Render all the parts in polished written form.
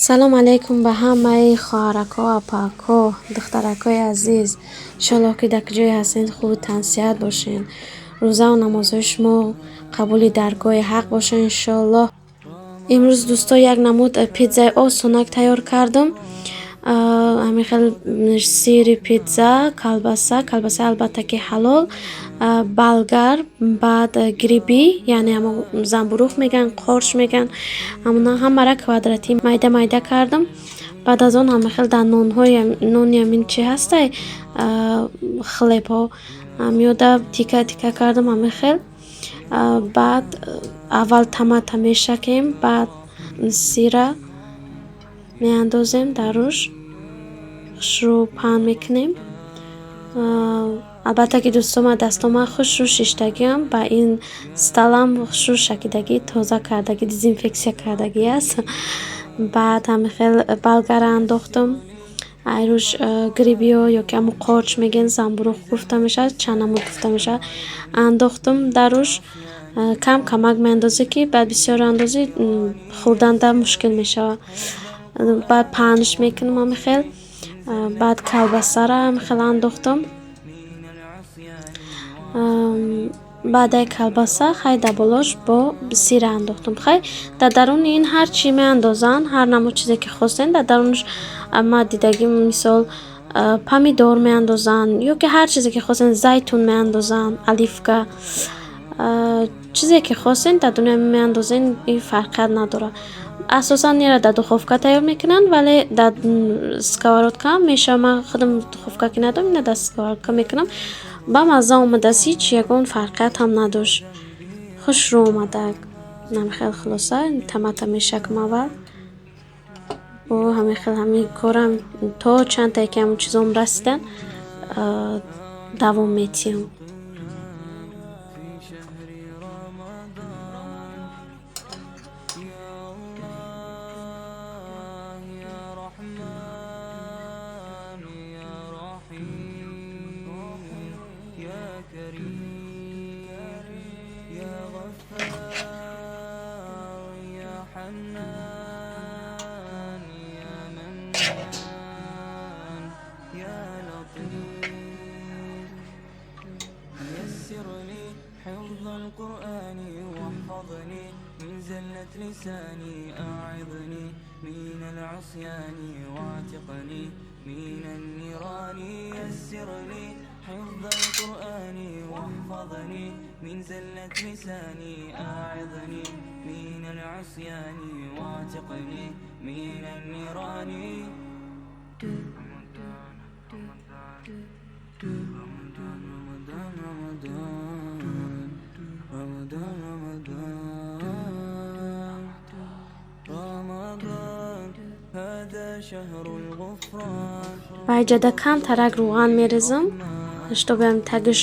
салом алейкум ба ҳамаи хоҳарако, апако, духтаракои азиз. иншоаллоҳ ки дар куҷое ҳастед хубу тансиҳат бошен. рӯзаву намозҳои шумо қабули даргоҳи ҳақ бошад иншоаллоҳ. имрӯз дӯсто як намуд питзаи осонак тайёр кардам. ҳамин хел сири питза, колбаса албатта ки ҳалол, болгар, баъд гриби, яъне ҳамон занбурӯғ меган, қорч меган, ҳамара квадратӣ майда кардам. баъд аз он ҳамин хел дар нони ҳамин чи ҳастай хлебҳо ҳамёда тика кардам ҳамин хел. баъд аввал томата мешакем, баъд сира меандозем дар рӯш, хушрӯ паҳн мекунем. албатта ки дӯстон, ман дастоман хушрӯ шиштагиам, ба ин столам хушрӯ шакидагӣ, тоза кардагӣ, дезинфексия кардагӣ аст. баъд ҳамин хел болгара андохтам, айрӯш грибиҳо ёки ҳамон қорч мегӯянд, занбурӯғ гуфта мешавад, чанамуд гуфта мешавад, андохтам дар рӯш. кам камак меандозӣ ки баъд бисёр андозӣ хӯрданда мушкил мешавад. баъд паҳнш мекунам ҳамин хел. баъд колбасара ҳамин хел андохтам. баъдаи колбаса хай дар болош бо сира андохтам. хай дар даруни ин ҳар чӣ меандозанд, ҳар намуд чизе ки хостем дар дарунаш. ман дидагим мисол помидор меандозанд ёки ҳар чизе ки хостем, зайтун меандозанд, оливка, чизе ки хостем дар дуния меандозен, ин фарқият надорад. асосан инро дар духовка тайёр мекунанд, вале дар сковородка ҳам мешавад. ман худам духовка ки надорам, ина дар сковородка мекунам. ба мазза омадаст, ҳеҷ ягон фарқият ҳам надошт. хушрӯ омадак. ҳамин хел хулоса томата мешакам аввал. ҳамин хел ҳамин корам то чандтае ки ҳамон чизом расидан давом метиҳам. حفظ القرآن واحفظني من زلة لساني أعظني من العصيان واعتقني من النيران يسر لي حفظ القرآن واحفظني من زلة لساني أعظني من العصيان واعتقني من النيران. ба иҷада камтарак рӯған мерезам, то биям тагиш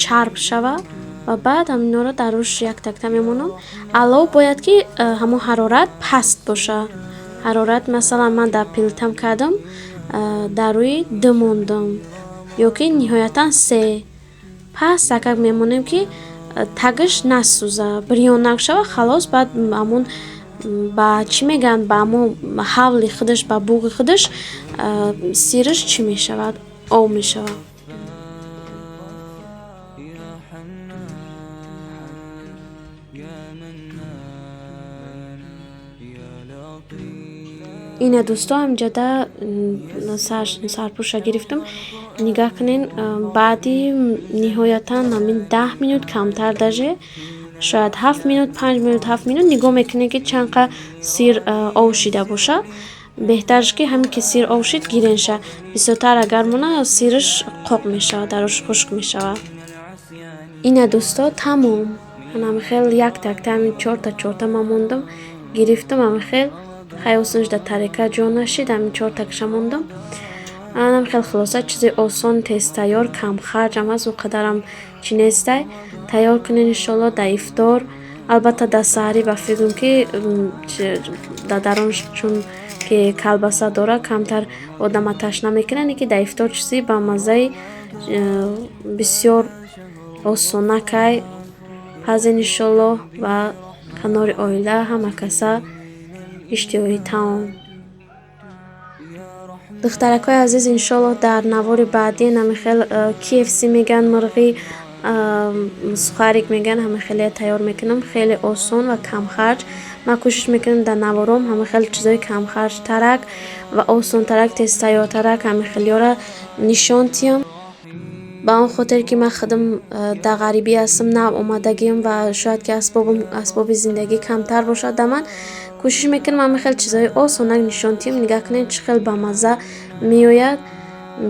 чарб шава ва баъд ҳаминҳоро дар рӯш як такта мемонам. алло бояд ки ҳамон ҳарорат паст боша. ҳарорат масалан ман дар плитам кардам, дар рӯи 2 мондам ёки ниҳоятан 3. пас сакак мемонем ки тагиш насӯза, бирён накшава, халос. баъд ҳамон ба чӣ мегӯянд, ба ҳамон ҳавли худаш, ба буғи худаш сираш чӣ мешавад, об мешавад. ина дӯстон, ҳамҷада сарпӯша гирифтам. нигаҳ кунен, баъди ниҳоятан ҳамин 10 минут, камтар даже, шояд 7 минут, 5 минут, 7 минут нигоҳ мекунем ки чанд қа сир овшида боша. беҳтарш ки ҳамин ки сир овшид гирен ша. бисёртар агар мона, сираш қоқ мешавад, дарош хушк мешавад. ина дӯсто, тамом. ман ҳамин хел як такта, ҳамин 4 ман мондам, гирифтам ҳамин хел. хай осонаш дар тарека ҷо нашид, ҳамин 4 такша мондам. ҳамин хел хулоса чизи осон, тезтайёр, камхарҷ ҳам аст, оқадарам чӣ нестай. тайёр кунед иншоаллоҳ дар ифтор. албатта дар саҳрӣ ба фикрам ки дар дарунаш чун ки колбаса дора, камтар одама ташна мекунад. ин ки дар ифтор чизи ба маззаи бисёр осонакай ҳазин иншоаллоҳ ва канори оила ҳама каса иштиёи таом. دخترکای عزیز انشالله در نوار بعدی نمی خیل KFC میگن مرغی سخاریک میگن همه خیلی تیار میکنم خیلی آسان و کم خرج. من کوشش میکنم در نوارم همه خیلی چیزای کم خرج ترک و آسان ترک تست تیار ترک همه خیلی را نشان تیم. با اون خاطر که من خودم در غریبی هستم نه اومدگیم و شاید که اسباب زندگی کمتر باشد در من کوشش میکنم همه خیلی چیزای آسان نشان تیم. نگاه کنین چه خیلی با مزه میآید،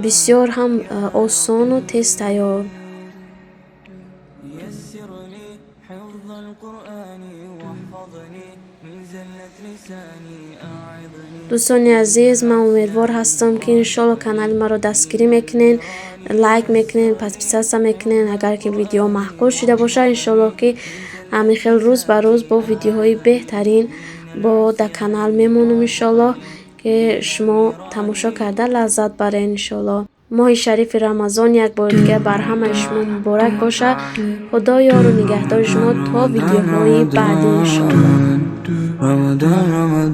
بسیار هم آسان و تست تیار. يسر لي حفظ القرآن واحفظني من زلة لساني أعظني. دوستان عزیز من امیدوار هستم که انشالله کانال ما رو دستگیری میکنین، لایک میکنین، پس میکنین. اگر که ویدیو محقول شده باشه انشالله که همین خیلی روز به روز با ویدیوهای بهترین با در کانال میمونم انشالله که شما تماشا کرده لذت برین. انشالله ماه شریف رمضان یک بار دیگه بر همه شما مبارک باشه. خدا یار و نگهدار شما تا ویدیوهای بعدی انشالله. رمضان